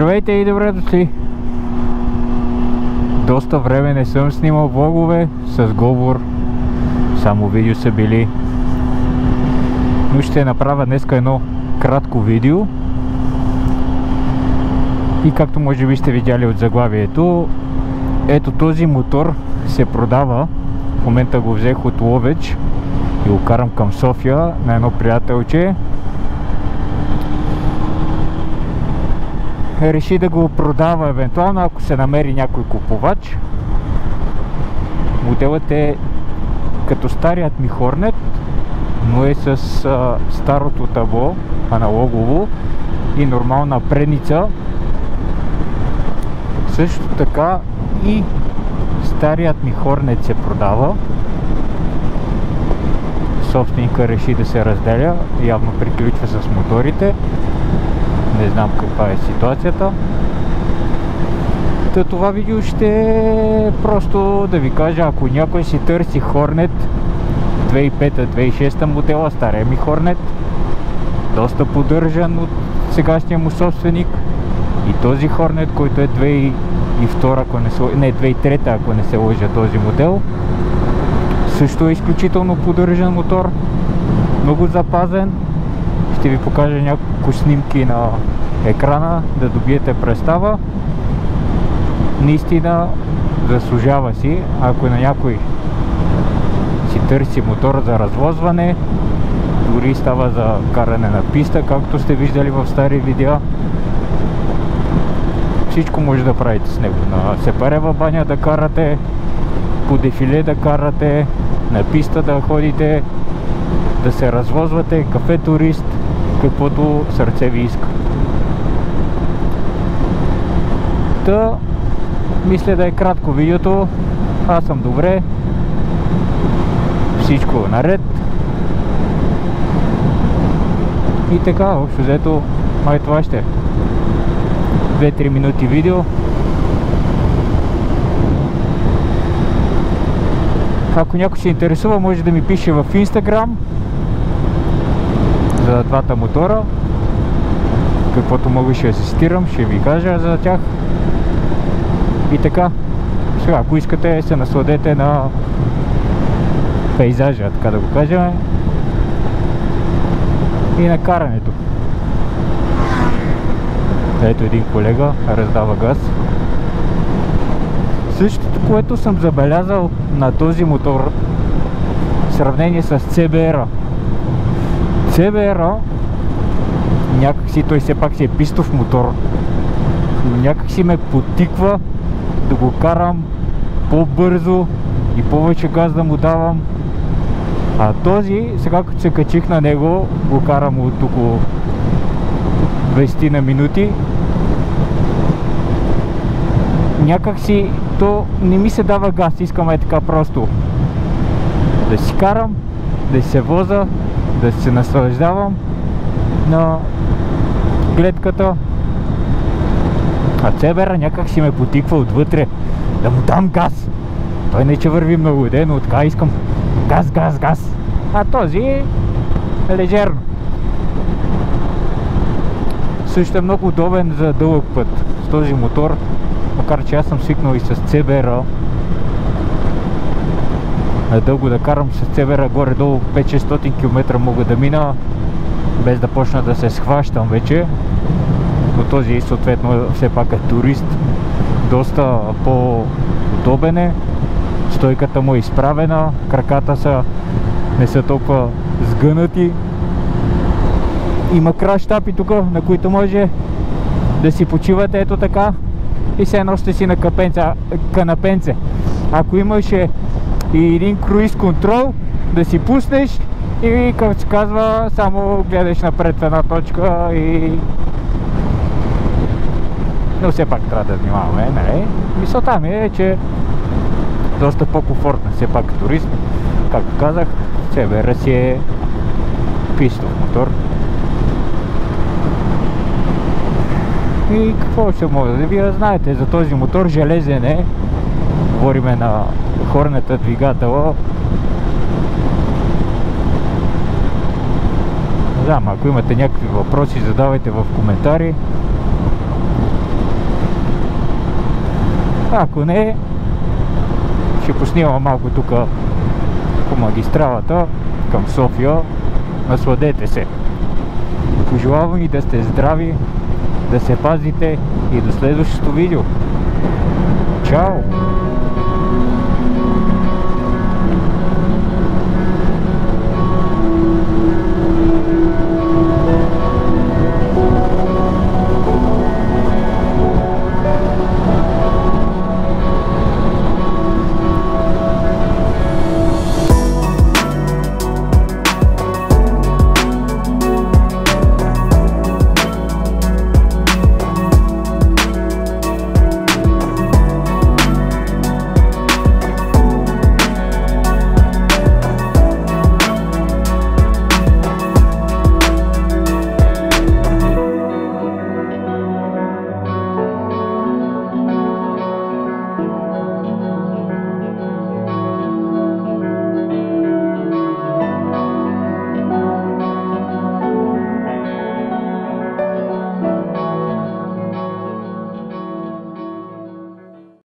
Здравейте и добре дошли! Доста време не съм снимал влогове с говор, само видео са били. Но ще направя днеска едно кратко видео. И както може би сте видяли от заглавието, ето този мотор се продава. В момента го взех от Ловеч и го карам към София на едно приятелче. Реши да го продава евентуално, ако се намери някой купувач. Моделът е като старият ми Хорнет, но е с старото табло, аналогово и нормална предница. Също така и старият ми Хорнет се продава. Собственика реши да се разделя, явно приключва с моторите. Не знам каква е ситуацията. Това видео ще е просто да ви кажа, ако някой си търси Хорнет 2005-2006 модела, стария ми Хорнет, доста поддържан от сегашния му собственик, и този Хорнет, който е 2002, ако не се, не, 2003, ако не се лъжа, този модел, също е изключително поддържан мотор, много запазен. Ще ви покажа няколко снимки на екрана, да добиете представа. Наистина заслужава си, ако на някой си търси мотор за развозване, дори става за каране на писта, както сте виждали в стари видеа. Всичко може да правите с него. На сепарева баня да карате, по дефиле да карате, на писта да ходите, да се развозвате, кафе турист, каквото сърце ви иска. Та, мисля да е кратко видеото. Аз съм добре. Всичко е наред. И така, общо взето, май това ще е 2-3 минути видео. Ако някой се интересува, може да ми пише в Instagram за двата мотора. Каквото мога ще асистирам, ще ви кажа за тях. И така, сега, ако искате, се насладете на пейзажа, така да го кажем, и на карането. Ето един колега раздава газ. Същото, което съм забелязал на този мотор в сравнение с CBR-а. CBR-а някакси, той все пак си е пистов мотор, но някакси ме подтиква да го карам по-бързо и повече газ да му давам. А този, сега като се качих на него, го карам от около 20 на минути. Някакси то не ми се дава газ, искам е така просто да си карам, да се воза, да се наслаждавам на гледката. А CBR някак си ме потиква отвътре да му дам газ. Той не че върви много ден, но така искам газ, газ, газ. А този е лежерно. Също е много удобен за дълъг път с този мотор, макар че аз съм свикнал и с CBR. Дълго да карам с CBR, горе-долу 500-600 км мога да мина, без да почна да се схващам вече. Но този съответно все пак е турист, доста по-удобен е. Стойката му е изправена, краката не са толкова сгънати. Има краш тапи тук, на които може да си почивате ето така и се едно сте си на канапенце. Ако имаше и един круиз контрол, да си пуснеш и, както се казва, само гледаш напред в една точка и... Но все пак трябва да внимаваме, нали? Мисълта ми е, че доста по-комфортна, все пак турист. Както казах, CBR си е пистов мотор. И какво ще може да вие знаете за този мотор, железен е. Говориме на Хорнета двигателя. Да, ако имате някакви въпроси, задавайте в коментари. Ако не, ще поснимам малко тук по магистралата към София. Насладете се! Пожелавам ви да сте здрави, да се пазите и до следващото видео. Чао!